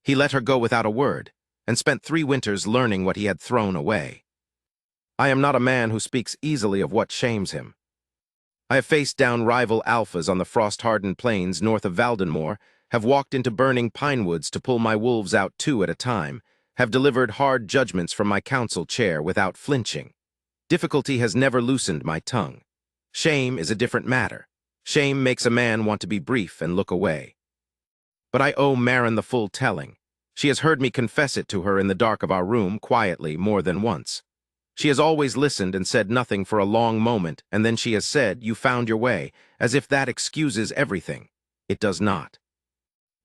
He let her go without a word, and spent 3 winters learning what he had thrown away. I am not a man who speaks easily of what shames him. I have faced down rival alphas on the frost-hardened plains north of Valdenmoor, have walked into burning pine woods to pull my wolves out 2 at a time, have delivered hard judgments from my council chair without flinching. Difficulty has never loosened my tongue. Shame is a different matter. Shame makes a man want to be brief and look away. But I owe Maren the full telling. She has heard me confess it to her in the dark of our room, quietly, more than once. She has always listened and said nothing for a long moment, and then she has said, "You found your way," as if that excuses everything. It does not.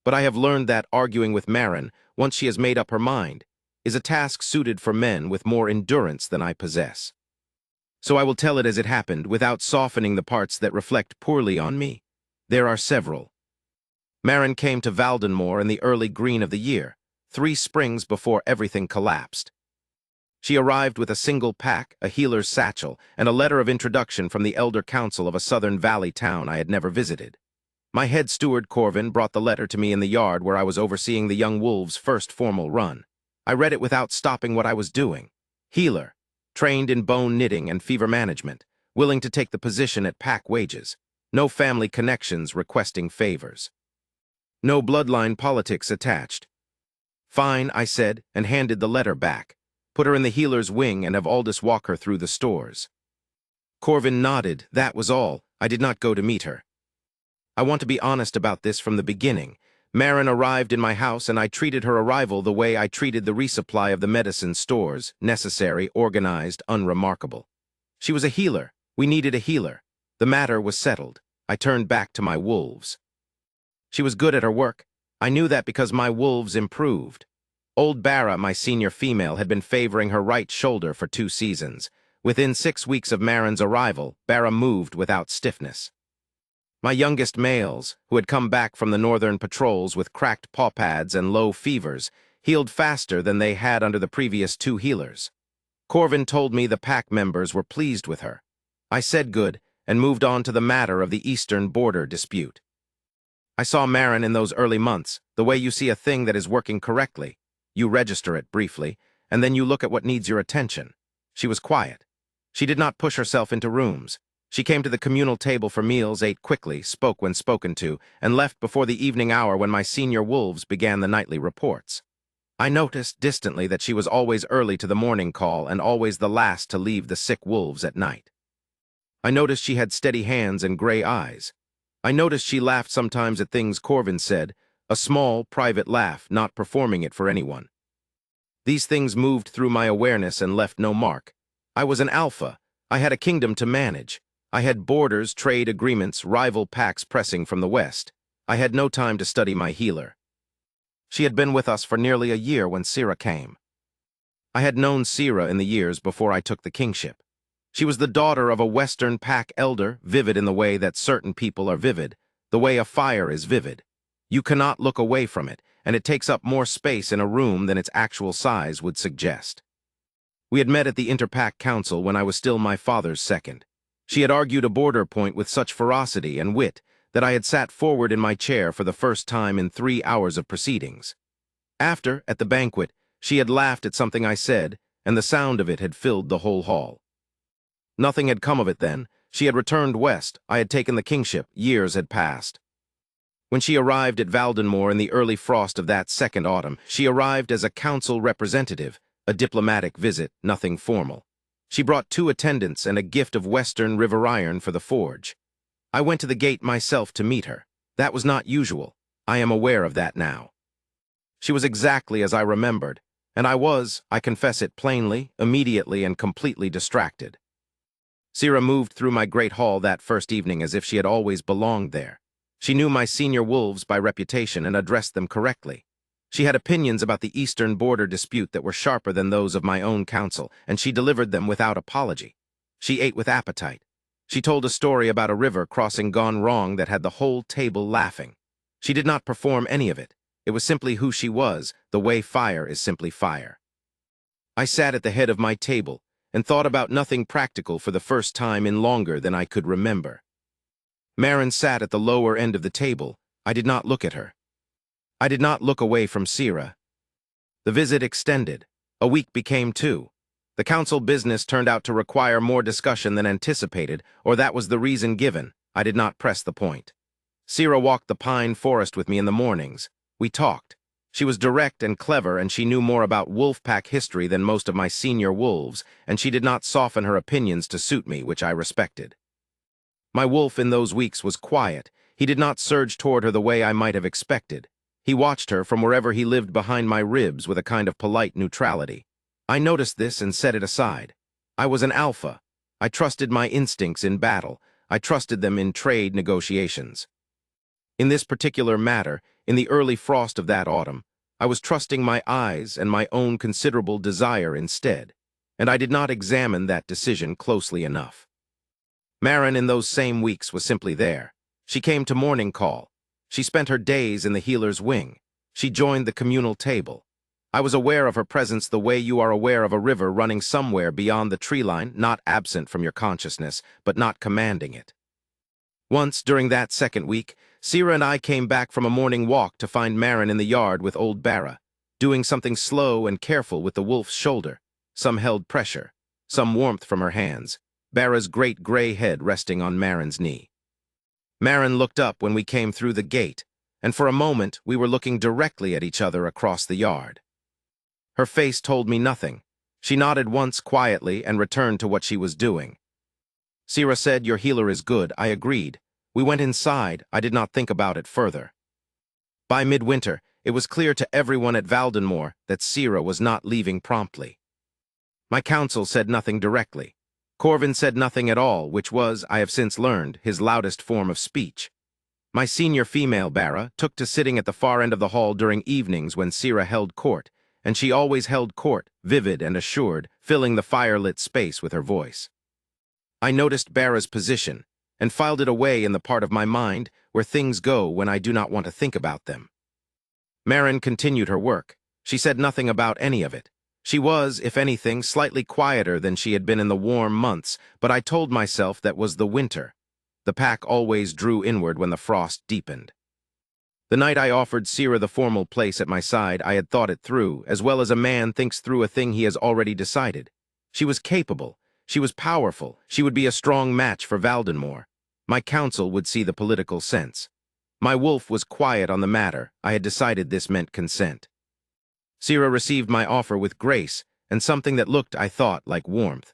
But I have learned that arguing with Maren, once she has made up her mind, is a task suited for men with more endurance than I possess. So I will tell it as it happened, without softening the parts that reflect poorly on me. There are several. Maren came to Valdenmoor in the early green of the year, 3 springs before everything collapsed. She arrived with a single pack, a healer's satchel, and a letter of introduction from the elder council of a southern valley town I had never visited. My head steward, Corvin, brought the letter to me in the yard where I was overseeing the young wolves' first formal run. I read it without stopping what I was doing. Healer, trained in bone knitting and fever management, willing to take the position at pack wages. No family connections requesting favors. No bloodline politics attached. Fine, I said, and handed the letter back. Put her in the healer's wing and have Aldous walk her through the stores. Corvin nodded. That was all. I did not go to meet her. I want to be honest about this from the beginning. Maren arrived in my house and I treated her arrival the way I treated the resupply of the medicine stores, necessary, organized, unremarkable. She was a healer. We needed a healer. The matter was settled. I turned back to my wolves. She was good at her work. I knew that because my wolves improved. Old Barra, my senior female, had been favoring her right shoulder for 2 seasons. Within 6 weeks of Maren's arrival, Barra moved without stiffness. My youngest males, who had come back from the northern patrols with cracked paw pads and low fevers, healed faster than they had under the previous 2 healers. Corvin told me the pack members were pleased with her. I said good, and moved on to the matter of the eastern border dispute. I saw Maren in those early months, the way you see a thing that is working correctly. You register it briefly, and then you look at what needs your attention. She was quiet. She did not push herself into rooms. She came to the communal table for meals, ate quickly, spoke when spoken to, and left before the evening hour when my senior wolves began the nightly reports. I noticed distantly that she was always early to the morning call and always the last to leave the sick wolves at night. I noticed she had steady hands and gray eyes. I noticed she laughed sometimes at things Corvin said, a small, private laugh, not performing it for anyone. These things moved through my awareness and left no mark. I was an alpha. I had a kingdom to manage. I had borders, trade agreements, rival packs pressing from the west. I had no time to study my healer. She had been with us for nearly a year when Sira came. I had known Sira in the years before I took the kingship. She was the daughter of a Western pack elder, vivid in the way that certain people are vivid, the way a fire is vivid. You cannot look away from it, and it takes up more space in a room than its actual size would suggest. We had met at the Interpack Council when I was still my father's second. She had argued a border point with such ferocity and wit that I had sat forward in my chair for the first time in 3 hours of proceedings. After, at the banquet, she had laughed at something I said, and the sound of it had filled the whole hall. Nothing had come of it then. She had returned west. I had taken the kingship. Years had passed. When she arrived at Valdenmoor in the early frost of that second autumn, she arrived as a council representative, a diplomatic visit, nothing formal. She brought 2 attendants and a gift of Western river iron for the forge. I went to the gate myself to meet her. That was not usual. I am aware of that now. She was exactly as I remembered, and I was, I confess it plainly, immediately and completely distracted. Sira moved through my great hall that first evening as if she had always belonged there. She knew my senior wolves by reputation and addressed them correctly. She had opinions about the eastern border dispute that were sharper than those of my own council, and she delivered them without apology. She ate with appetite. She told a story about a river crossing gone wrong that had the whole table laughing. She did not perform any of it. It was simply who she was, the way fire is simply fire. I sat at the head of my table and thought about nothing practical for the first time in longer than I could remember. Maren sat at the lower end of the table. I did not look at her. I did not look away from Sira. The visit extended. A week became 2. The council business turned out to require more discussion than anticipated, or that was the reason given. I did not press the point. Sira walked the pine forest with me in the mornings. We talked. She was direct and clever, and she knew more about wolf pack history than most of my senior wolves, and she did not soften her opinions to suit me, which I respected. My wolf in those weeks was quiet. He did not surge toward her the way I might have expected. He watched her from wherever he lived behind my ribs with a kind of polite neutrality. I noticed this and set it aside. I was an alpha. I trusted my instincts in battle. I trusted them in trade negotiations. In this particular matter, in the early frost of that autumn, I was trusting my eyes and my own considerable desire instead, and I did not examine that decision closely enough. Maren in those same weeks was simply there. She came to morning call. She spent her days in the healer's wing. She joined the communal table. I was aware of her presence the way you are aware of a river running somewhere beyond the tree line, not absent from your consciousness, but not commanding it. Once, during that second week, Sira and I came back from a morning walk to find Maren in the yard with old Bara, doing something slow and careful with the wolf's shoulder. Some held pressure, some warmth from her hands, Bara's great gray head resting on Maren's knee. Maren looked up when we came through the gate, and for a moment we were looking directly at each other across the yard. Her face told me nothing. She nodded once quietly and returned to what she was doing. Sira said, "Your healer is good." I agreed. We went inside. I did not think about it further. By midwinter, it was clear to everyone at Valdenmoor that Sira was not leaving promptly. My counsel said nothing directly. Corvin said nothing at all, which was, I have since learned, his loudest form of speech. My senior female, Bara, took to sitting at the far end of the hall during evenings when Sira held court, and she always held court, vivid and assured, filling the fire-lit space with her voice. I noticed Bara's position, and filed it away in the part of my mind where things go when I do not want to think about them. Maren continued her work. She said nothing about any of it. She was, if anything, slightly quieter than she had been in the warm months, but I told myself that was the winter. The pack always drew inward when the frost deepened. The night I offered Sira the formal place at my side, I had thought it through, as well as a man thinks through a thing he has already decided. She was capable. She was powerful. She would be a strong match for Valdenmoor. My counsel would see the political sense. My wolf was quiet on the matter. I had decided this meant consent. Sira received my offer with grace, and something that looked, I thought, like warmth.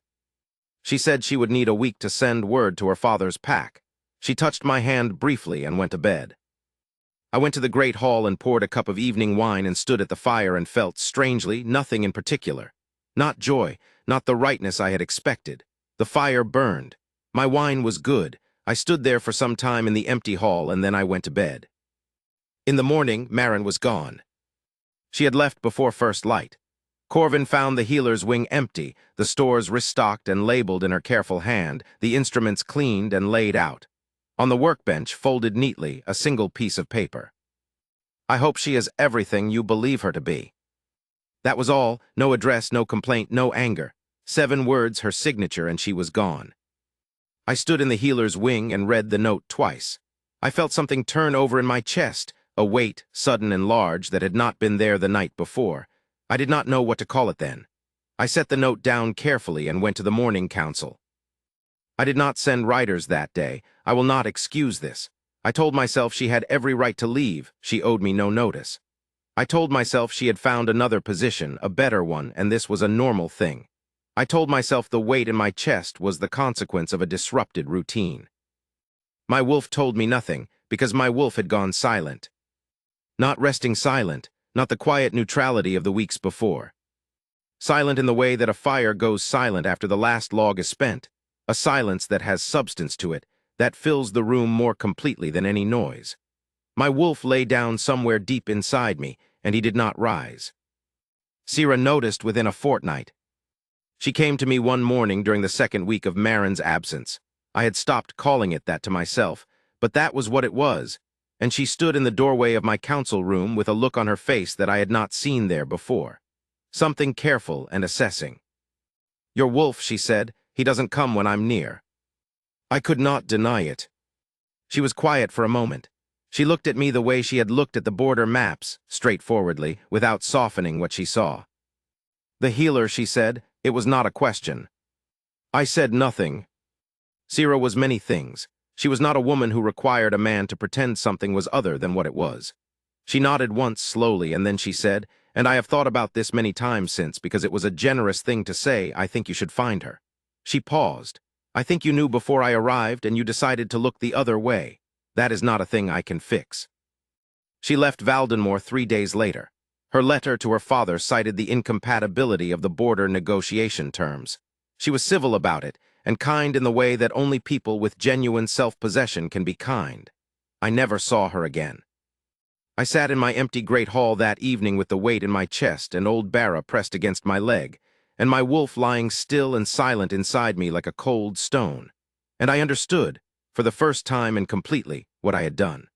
She said she would need a week to send word to her father's pack. She touched my hand briefly and went to bed. I went to the great hall and poured a cup of evening wine and stood at the fire and felt, strangely, nothing in particular. Not joy, not the rightness I had expected. The fire burned. My wine was good. I stood there for some time in the empty hall, and then I went to bed. In the morning, Maren was gone. She had left before first light. Corvin found the healer's wing empty, the stores restocked and labeled in her careful hand, the instruments cleaned and laid out. On the workbench, folded neatly, a single piece of paper. "I hope she is everything you believe her to be." That was all. No address, no complaint, no anger. 7 words, her signature, and she was gone. I stood in the healer's wing and read the note twice. I felt something turn over in my chest, a weight, sudden and large, that had not been there the night before. I did not know what to call it then. I set the note down carefully and went to the morning council. I did not send riders that day. I will not excuse this. I told myself she had every right to leave. She owed me no notice. I told myself she had found another position, a better one, and this was a normal thing. I told myself the weight in my chest was the consequence of a disrupted routine. My wolf told me nothing, because my wolf had gone silent. Not resting silent, not the quiet neutrality of the weeks before. Silent in the way that a fire goes silent after the last log is spent, a silence that has substance to it, that fills the room more completely than any noise. My wolf lay down somewhere deep inside me, and he did not rise. Sira noticed within a fortnight. She came to me one morning during the second week of Maren's absence. I had stopped calling it that to myself, but that was what it was, and she stood in the doorway of my council room with a look on her face that I had not seen there before. Something careful and assessing. "Your wolf," she said, "he doesn't come when I'm near." I could not deny it. She was quiet for a moment. She looked at me the way she had looked at the border maps, straightforwardly, without softening what she saw. "The healer," she said. It was not a question. I said nothing. Sira was many things. She was not a woman who required a man to pretend something was other than what it was. She nodded once slowly, and then she said, "And I have thought about this many times since, because it was a generous thing to say. I think you should find her." She paused. "I think you knew before I arrived, and you decided to look the other way. That is not a thing I can fix." She left Valdenmoor 3 days later. Her letter to her father cited the incompatibility of the border negotiation terms. She was civil about it, and kind in the way that only people with genuine self-possession can be kind. I never saw her again. I sat in my empty great hall that evening with the weight in my chest and old Bara pressed against my leg, and my wolf lying still and silent inside me like a cold stone. And I understood, for the first time and completely, what I had done.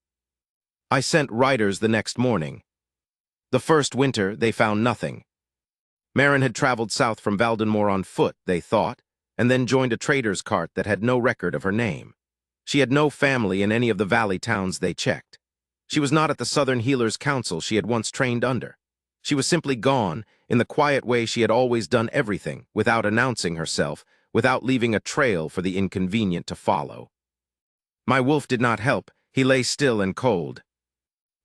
I sent riders the next morning. The first winter, they found nothing. Maren had traveled south from Valdenmoor on foot, they thought, and then joined a trader's cart that had no record of her name. She had no family in any of the valley towns they checked. She was not at the Southern Healers' Council she had once trained under. She was simply gone, in the quiet way she had always done everything, without announcing herself, without leaving a trail for the inconvenient to follow. My wolf did not help. He lay still and cold.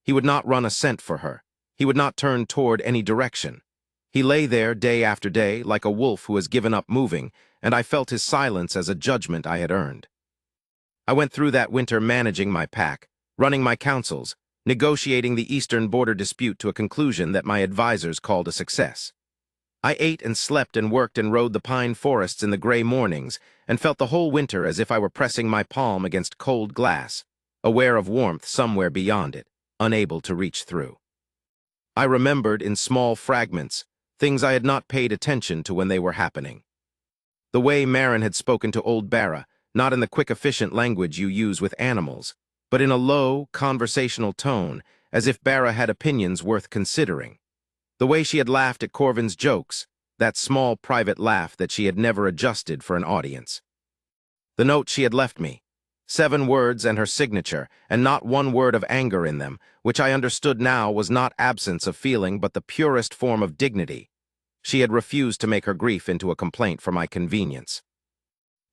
He would not run a scent for her. He would not turn toward any direction. He lay there day after day, like a wolf who has given up moving, and I felt his silence as a judgment I had earned. I went through that winter managing my pack, running my councils, negotiating the eastern border dispute to a conclusion that my advisors called a success. I ate and slept and worked and rode the pine forests in the gray mornings, and felt the whole winter as if I were pressing my palm against cold glass, aware of warmth somewhere beyond it, unable to reach through. I remembered in small fragments things I had not paid attention to when they were happening. The way Maren had spoken to old Bara, not in the quick, efficient language you use with animals, but in a low, conversational tone, as if Bara had opinions worth considering. The way she had laughed at Corvin's jokes, that small private laugh that she had never adjusted for an audience. The note she had left me, 7 words and her signature, and not one word of anger in them, which I understood now was not absence of feeling but the purest form of dignity. She had refused to make her grief into a complaint for my convenience.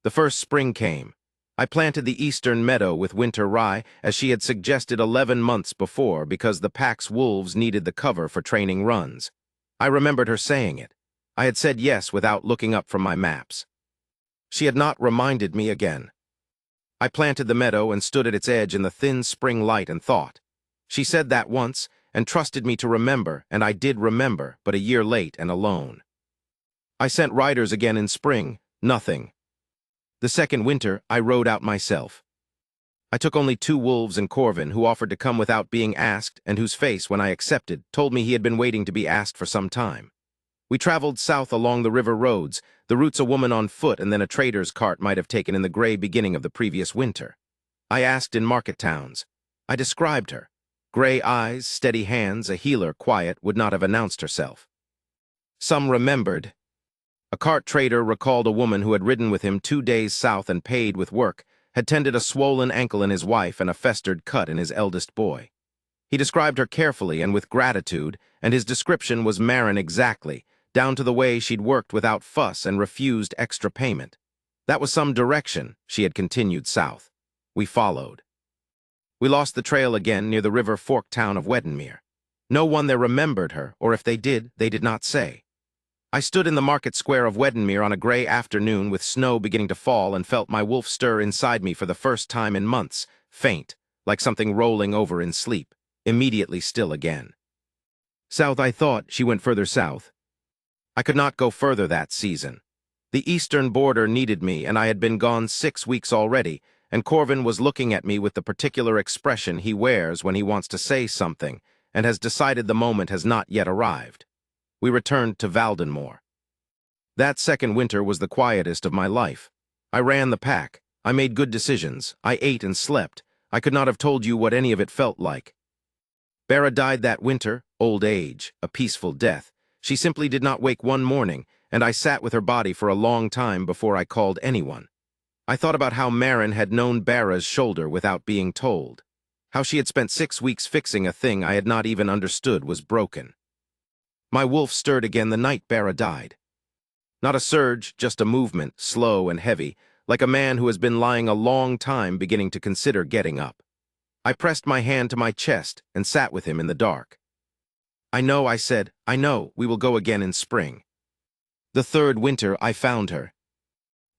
The first spring came. I planted the eastern meadow with winter rye, as she had suggested 11 months before, because the pack's wolves needed the cover for training runs. I remembered her saying it. I had said yes without looking up from my maps. She had not reminded me again. I planted the meadow and stood at its edge in the thin spring light and thought. She said that once, and trusted me to remember, and I did remember, but a year late and alone. I sent riders again in spring, nothing. The second winter, I rode out myself. I took only 2 wolves and Corvin, who offered to come without being asked, and whose face, when I accepted, told me he had been waiting to be asked for some time. We traveled south along the river roads, the routes a woman on foot and then a trader's cart might have taken in the gray beginning of the previous winter. I asked in market towns. I described her. Gray eyes, steady hands, a healer, quiet, would not have announced herself. Some remembered. A cart trader recalled a woman who had ridden with him 2 days south and paid with work, had tended a swollen ankle in his wife and a festered cut in his eldest boy. He described her carefully and with gratitude, and his description was Maren exactly, down to the way she'd worked without fuss and refused extra payment. That was some direction. She had continued south. We followed. We lost the trail again near the river fork town of Weddenmere. No one there remembered her, or if they did not say. I stood in the market square of Weddenmere on a gray afternoon with snow beginning to fall and felt my wolf stir inside me for the first time in months, faint, like something rolling over in sleep, immediately still again. South, I thought. She went further south. I could not go further that season. The eastern border needed me, and I had been gone 6 weeks already, and Corvin was looking at me with the particular expression he wears when he wants to say something, and has decided the moment has not yet arrived. We returned to Valdenmoor. That second winter was the quietest of my life. I ran the pack. I made good decisions. I ate and slept. I could not have told you what any of it felt like. Bara died that winter, old age, a peaceful death. She simply did not wake one morning, and I sat with her body for a long time before I called anyone. I thought about how Maren had known Bara's shoulder without being told. How she had spent 6 weeks fixing a thing I had not even understood was broken. My wolf stirred again the night Bara died. Not a surge, just a movement, slow and heavy, like a man who has been lying a long time beginning to consider getting up. I pressed my hand to my chest and sat with him in the dark. I know, I said, I know, we will go again in spring. The third winter I found her.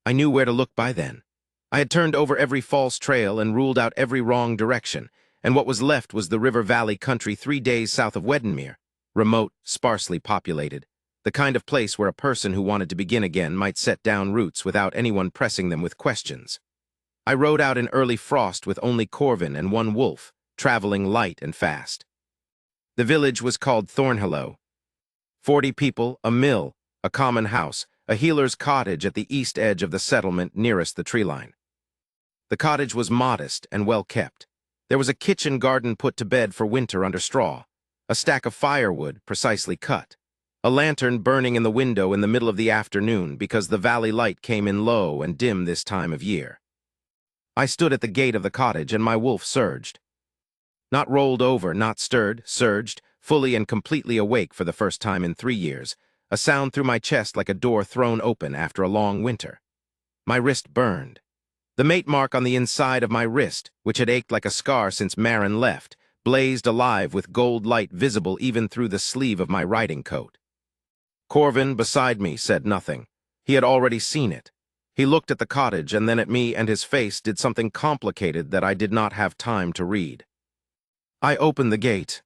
I knew where to look by then. I had turned over every false trail and ruled out every wrong direction, and what was left was the River Valley country 3 days south of Weddenmere, remote, sparsely populated, the kind of place where a person who wanted to begin again might set down roots without anyone pressing them with questions. I rode out in early frost with only Corvin and one wolf, traveling light and fast. The village was called Thornhillow. 40 people, a mill, a common house, a healer's cottage at the east edge of the settlement nearest the tree line. The cottage was modest and well kept. There was a kitchen garden put to bed for winter under straw, a stack of firewood precisely cut, a lantern burning in the window in the middle of the afternoon because the valley light came in low and dim this time of year. I stood at the gate of the cottage and my wolf surged. Not rolled over, not stirred, surged, fully and completely awake for the first time in 3 years, a sound through my chest like a door thrown open after a long winter. My wrist burned. The mate mark on the inside of my wrist, which had ached like a scar since Marin left, blazed alive with gold light visible even through the sleeve of my riding coat. Corvin, beside me, said nothing. He had already seen it. He looked at the cottage and then at me, and his face did something complicated that I did not have time to read. I opened the gate.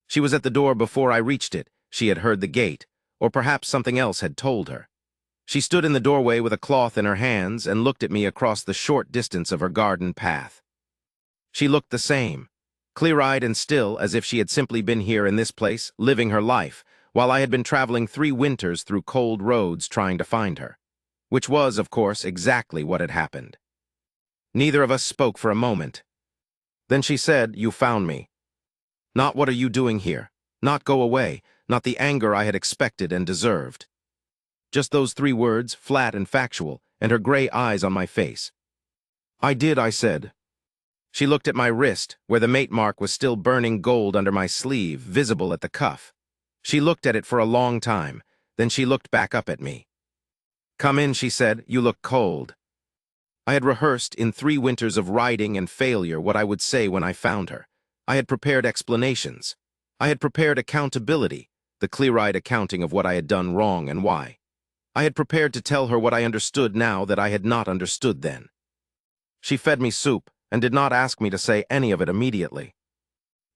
She was at the door before I reached it. She had heard the gate, or perhaps something else had told her. She stood in the doorway with a cloth in her hands and looked at me across the short distance of her garden path. She looked the same, clear-eyed and still, as if she had simply been here in this place, living her life, while I had been traveling 3 winters through cold roads trying to find her. Which was, of course, exactly what had happened. Neither of us spoke for a moment. Then she said, "You found me." Not "what are you doing here?" Not "go away," not the anger I had expected and deserved. Just those 3 words, flat and factual, and her gray eyes on my face. "I did," I said. She looked at my wrist, where the mate mark was still burning gold under my sleeve, visible at the cuff. She looked at it for a long time, then she looked back up at me. "Come in," she said, "you look cold." I had rehearsed in 3 winters of riding and failure what I would say when I found her. I had prepared explanations. I had prepared accountability, the clear-eyed accounting of what I had done wrong and why. I had prepared to tell her what I understood now that I had not understood then. She fed me soup and did not ask me to say any of it immediately.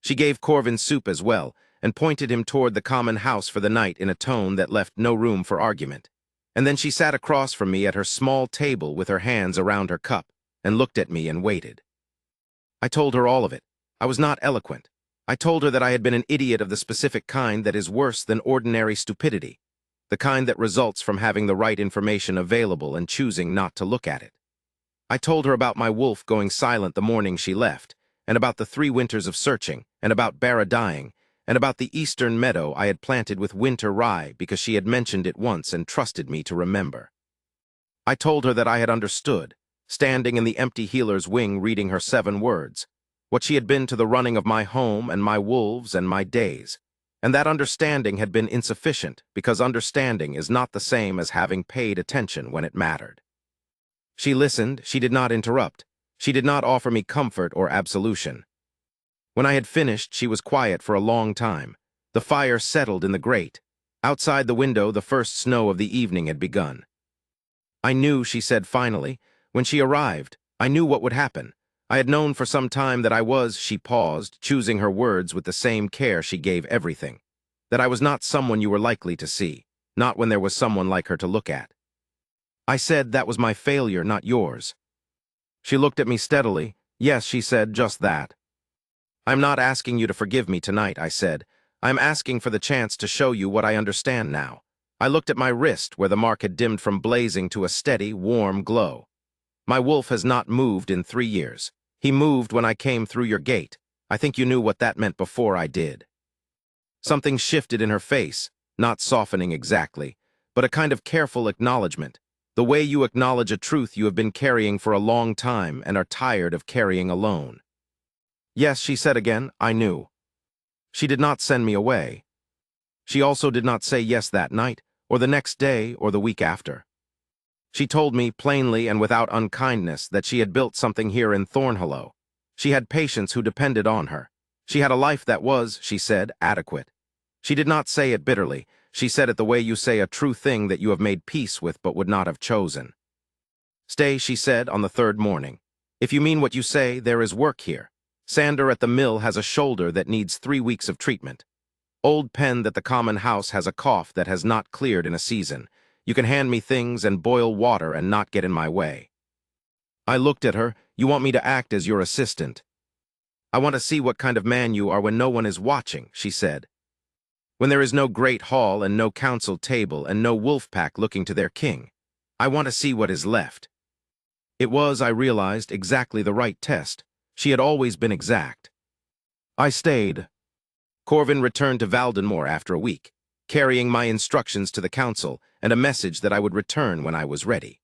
She gave Corvin soup as well and pointed him toward the common house for the night in a tone that left no room for argument. And then she sat across from me at her small table with her hands around her cup and looked at me and waited. I told her all of it. I was not eloquent. I told her that I had been an idiot of the specific kind that is worse than ordinary stupidity, the kind that results from having the right information available and choosing not to look at it. I told her about my wolf going silent the morning she left, and about the 3 winters of searching, and about Bara dying, and about the eastern meadow I had planted with winter rye because she had mentioned it once and trusted me to remember. I told her that I had understood, standing in the empty healer's wing reading her 7 words, what she had been to the running of my home and my wolves and my days, and that understanding had been insufficient because understanding is not the same as having paid attention when it mattered. She listened, she did not interrupt, she did not offer me comfort or absolution. When I had finished, she was quiet for a long time. The fire settled in the grate. Outside the window, the first snow of the evening had begun. "I knew," she said finally. "When she arrived, I knew what would happen. I had known for some time that I was," she paused, choosing her words with the same care she gave everything, "that I was not someone you were likely to see, not when there was someone like her to look at." I said that was my failure, not yours. She looked at me steadily. "Yes," she said, "just that." "I'm not asking you to forgive me tonight," I said. "I'm asking for the chance to show you what I understand now." I looked at my wrist, where the mark had dimmed from blazing to a steady, warm glow. "My wolf has not moved in 3 years. He moved when I came through your gate. I think you knew what that meant before I did." Something shifted in her face, not softening exactly, but a kind of careful acknowledgement, the way you acknowledge a truth you have been carrying for a long time and are tired of carrying alone. Yes, she said again, I knew. She did not send me away. She also did not say yes that night, or the next day, or the week after. She told me plainly and without unkindness that she had built something here in Thornhollow. She had patients who depended on her. She had a life that was, she said, adequate. She did not say it bitterly. She said it the way you say a true thing that you have made peace with but would not have chosen. Stay, she said on the third morning. If you mean what you say, there is work here. Sander at the mill has a shoulder that needs 3 weeks of treatment. Old Pen at the common house has a cough that has not cleared in a season. You can hand me things and boil water and not get in my way. I looked at her. You want me to act as your assistant. I want to see what kind of man you are when no one is watching, she said. When there is no great hall and no council table and no wolf pack looking to their king. I want to see what is left. It was, I realized, exactly the right test. She had always been exact. I stayed. Corvin returned to Valdenmoor after a week, carrying my instructions to the council and a message that I would return when I was ready.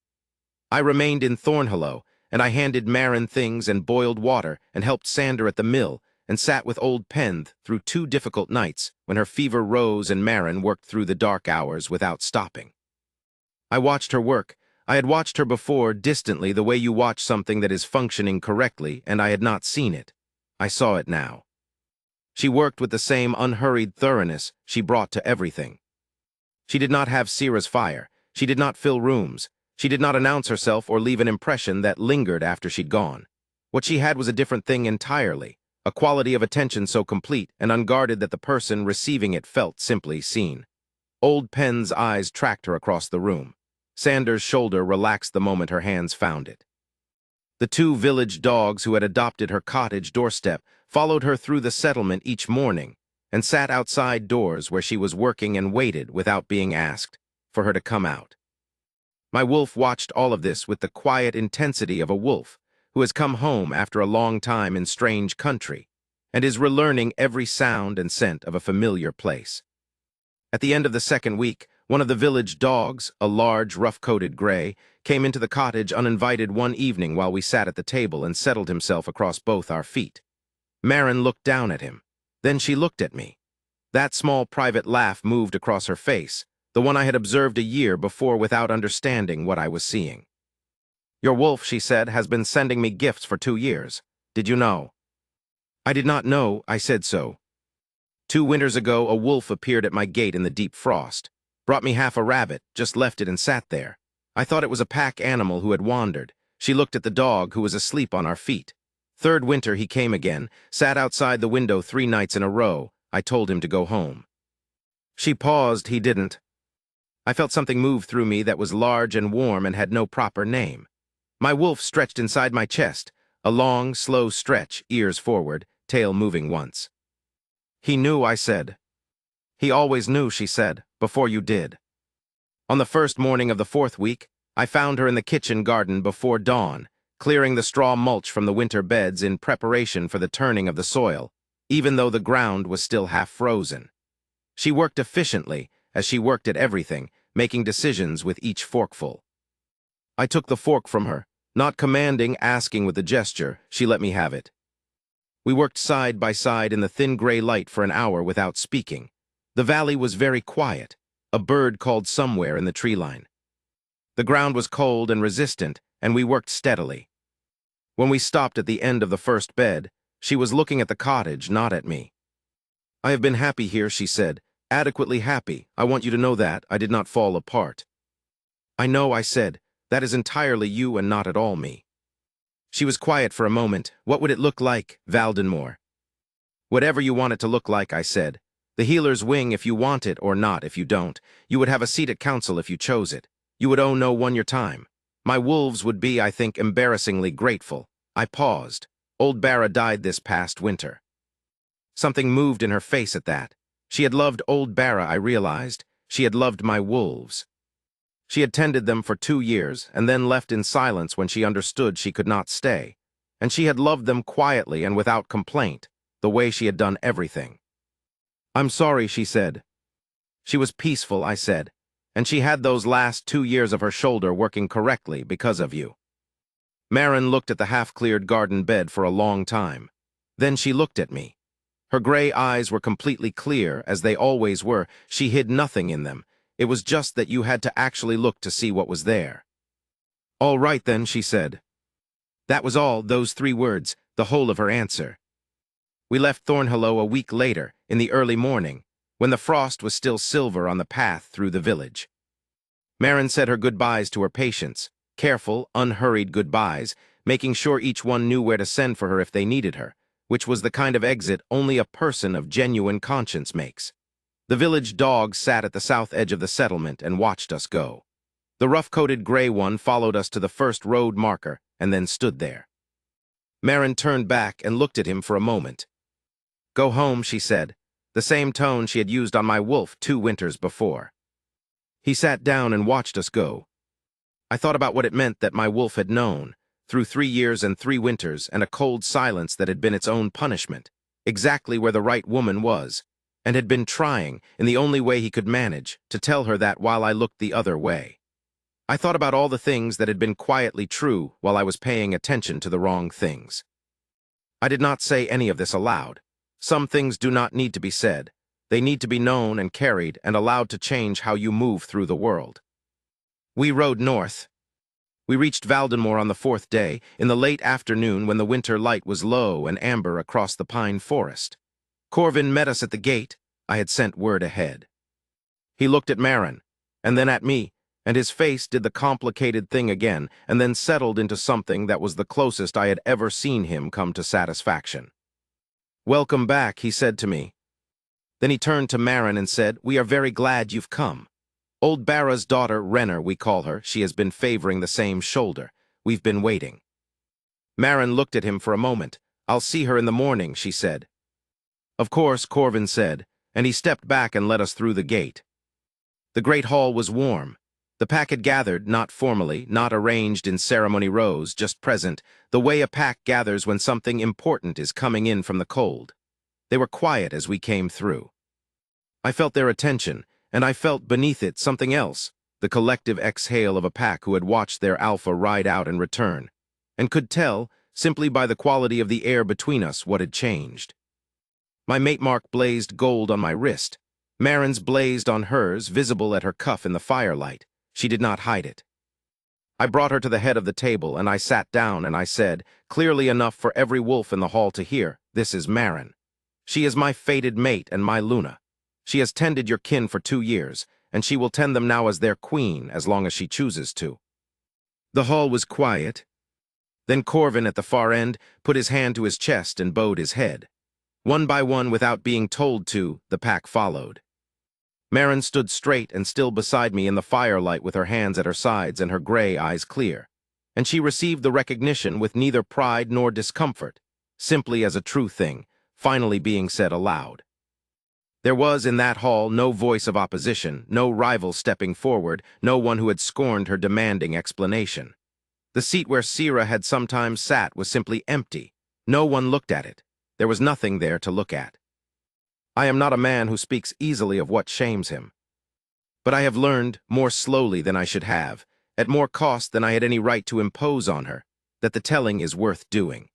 I remained in Thornhollow, and I handed Maren things and boiled water and helped Sander at the mill and sat with old Penth through 2 difficult nights when her fever rose and Maren worked through the dark hours without stopping. I watched her work. I had watched her before, distantly, the way you watch something that is functioning correctly, and I had not seen it. I saw it now. She worked with the same unhurried thoroughness she brought to everything. She did not have Sira's fire. She did not fill rooms. She did not announce herself or leave an impression that lingered after she'd gone. What she had was a different thing entirely, a quality of attention so complete and unguarded that the person receiving it felt simply seen. Old Pen's eyes tracked her across the room. Sander's shoulder relaxed the moment her hands found it. The 2 village dogs who had adopted her cottage doorstep followed her through the settlement each morning and sat outside doors where she was working and waited, without being asked, for her to come out. My wolf watched all of this with the quiet intensity of a wolf who has come home after a long time in strange country and is relearning every sound and scent of a familiar place. At the end of the 2nd week, one of the village dogs, a large, rough-coated gray, came into the cottage uninvited one evening while we sat at the table and settled himself across both our feet. Maren looked down at him. Then she looked at me. That small private laugh moved across her face, the one I had observed a year before without understanding what I was seeing. Your wolf, she said, has been sending me gifts for 2 years. Did you know? I did not know. I said so. 2 winters ago, a wolf appeared at my gate in the deep frost. Brought me half a rabbit, just left it and sat there. I thought it was a pack animal who had wandered. She looked at the dog, who was asleep on our feet. 3rd winter he came again, sat outside the window 3 nights in a row. I told him to go home. She paused. He didn't. I felt something move through me that was large and warm and had no proper name. My wolf stretched inside my chest, a long, slow stretch, ears forward, tail moving once. He knew, I said. He always knew, she said, before you did. On the 1st morning of the 4th week, I found her in the kitchen garden before dawn, clearing the straw mulch from the winter beds in preparation for the turning of the soil, even though the ground was still half frozen. She worked efficiently, as she worked at everything, making decisions with each forkful. I took the fork from her, not commanding, asking with a gesture. She let me have it. We worked side by side in the thin gray light for an hour without speaking. The valley was very quiet. A bird called somewhere in the tree line. The ground was cold and resistant, and we worked steadily. When we stopped at the end of the 1st bed, she was looking at the cottage, not at me. I have been happy here, she said, adequately happy. I want you to know that. I did not fall apart. I know, I said. That is entirely you and not at all me. She was quiet for a moment. What would it look like, Valdenmoor? Whatever you want it to look like, I said. The healer's wing if you want it, or not if you don't. You would have a seat at council if you chose it. You would owe no one your time. My wolves would be, I think, embarrassingly grateful. I paused. Old Barra died this past winter. Something moved in her face at that. She had loved old Barra, I realized. She had loved my wolves. She had tended them for 2 years, and then left in silence when she understood she could not stay. And she had loved them quietly and without complaint, the way she had done everything. I'm sorry, she said. She was peaceful, I said, and she had those last 2 years of her shoulder working correctly because of you. Maren looked at the half-cleared garden bed for a long time. Then she looked at me. Her gray eyes were completely clear, as they always were. She hid nothing in them. It was just that you had to actually look to see what was there. "All right then," she said. That was all, those 3 words, the whole of her answer. We left Thornhollow a week later, in the early morning, when the frost was still silver on the path through the village. Maren said her goodbyes to her patients, careful, unhurried goodbyes, making sure each one knew where to send for her if they needed her, which was the kind of exit only a person of genuine conscience makes. The village dog sat at the south edge of the settlement and watched us go. The rough-coated gray one followed us to the first road marker and then stood there. Maren turned back and looked at him for a moment. "Go home," she said, the same tone she had used on my wolf 2 winters before. He sat down and watched us go. I thought about what it meant that my wolf had known, through 3 years and 3 winters and a cold silence that had been its own punishment, exactly where the right woman was, and had been trying, in the only way he could manage, to tell her that while I looked the other way. I thought about all the things that had been quietly true while I was paying attention to the wrong things. I did not say any of this aloud. Some things do not need to be said. They need to be known and carried and allowed to change how you move through the world. We rode north. We reached Valdenmoor on the 4th day, in the late afternoon when the winter light was low and amber across the pine forest. Corvin met us at the gate. I had sent word ahead. He looked at Maren, and then at me, and his face did the complicated thing again, and then settled into something that was the closest I had ever seen him come to satisfaction. "Welcome back," he said to me. Then he turned to Maren and said, "We are very glad you've come. Old Barra's daughter, Renner, we call her. She has been favoring the same shoulder. We've been waiting." Maren looked at him for a moment. "I'll see her in the morning," she said. "Of course," Corvin said, and he stepped back and led us through the gate. The great hall was warm. The pack had gathered, not formally, not arranged in ceremony rows, just present, the way a pack gathers when something important is coming in from the cold. They were quiet as we came through. I felt their attention, and I felt beneath it something else, the collective exhale of a pack who had watched their alpha ride out and return, and could tell, simply by the quality of the air between us, what had changed. My mate mark blazed gold on my wrist. Maren's blazed on hers, visible at her cuff in the firelight. She did not hide it. I brought her to the head of the table, and I sat down, and I said, clearly enough for every wolf in the hall to hear, "This is Maren. She is my fated mate and my Luna. She has tended your kin for 2 years, and she will tend them now as their queen as long as she chooses to." The hall was quiet. Then Corvin, at the far end, put his hand to his chest and bowed his head. One by one, without being told to, the pack followed. Maren stood straight and still beside me in the firelight with her hands at her sides and her gray eyes clear, and she received the recognition with neither pride nor discomfort, simply as a true thing, finally being said aloud. There was in that hall no voice of opposition, no rival stepping forward, no one who had scorned her demanding explanation. The seat where Sira had sometimes sat was simply empty. No one looked at it. There was nothing there to look at. I am not a man who speaks easily of what shames him. But I have learned, more slowly than I should have, at more cost than I had any right to impose on her, that the telling is worth doing.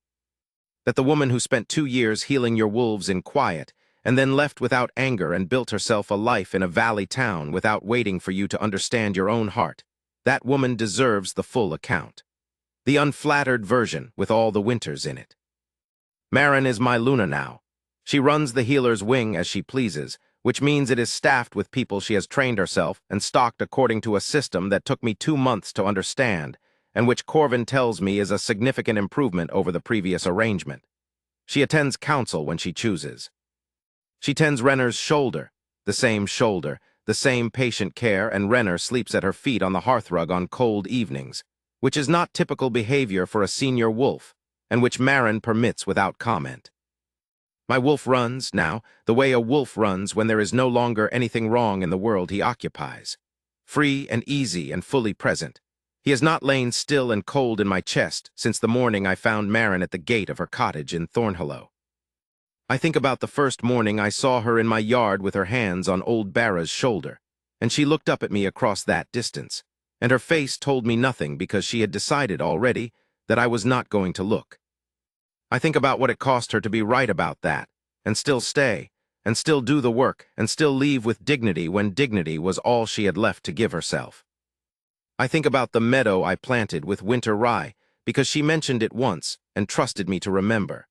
That the woman who spent 2 years healing your wolves in quiet, and then left without anger and built herself a life in a valley town without waiting for you to understand your own heart, that woman deserves the full account. The unflattered version with all the winters in it. Maren is my Luna now. She runs the healer's wing as she pleases, which means it is staffed with people she has trained herself and stocked according to a system that took me 2 months to understand, and which Corvin tells me is a significant improvement over the previous arrangement. She attends council when she chooses. She tends Renner's shoulder, the same patient care, and Renner sleeps at her feet on the hearthrug on cold evenings, which is not typical behavior for a senior wolf, and which Maren permits without comment. My wolf runs, now, the way a wolf runs when there is no longer anything wrong in the world he occupies. Free and easy and fully present. He has not lain still and cold in my chest since the morning I found Maren at the gate of her cottage in Thornhollow. I think about the first morning I saw her in my yard with her hands on old Barra's shoulder, and she looked up at me across that distance, and her face told me nothing because she had decided already that I was not going to look. I think about what it cost her to be right about that, and still stay, and still do the work, and still leave with dignity when dignity was all she had left to give herself. I think about the meadow I planted with winter rye, because she mentioned it once and trusted me to remember.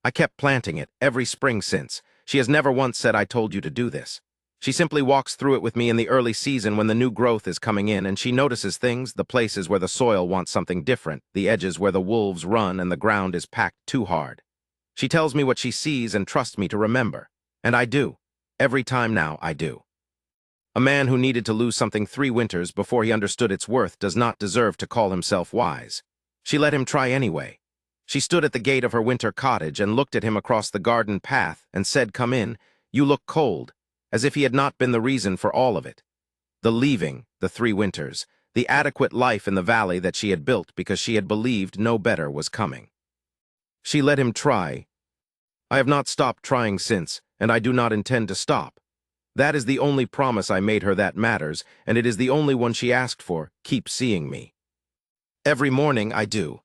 I kept planting it every spring since. She has never once said I told you to do this. She simply walks through it with me in the early season when the new growth is coming in, and she notices things, the places where the soil wants something different, the edges where the wolves run and the ground is packed too hard. She tells me what she sees and trusts me to remember. And I do. Every time now, I do. A man who needed to lose something 3 winters before he understood its worth does not deserve to call himself wise. She let him try anyway. She stood at the gate of her winter cottage and looked at him across the garden path and said, "Come in, you look cold," as if he had not been the reason for all of it. The leaving, the 3 winters, the adequate life in the valley that she had built because she had believed no better was coming. She let him try. I have not stopped trying since, and I do not intend to stop. That is the only promise I made her that matters, and it is the only one she asked for, keep seeing me. Every morning I do.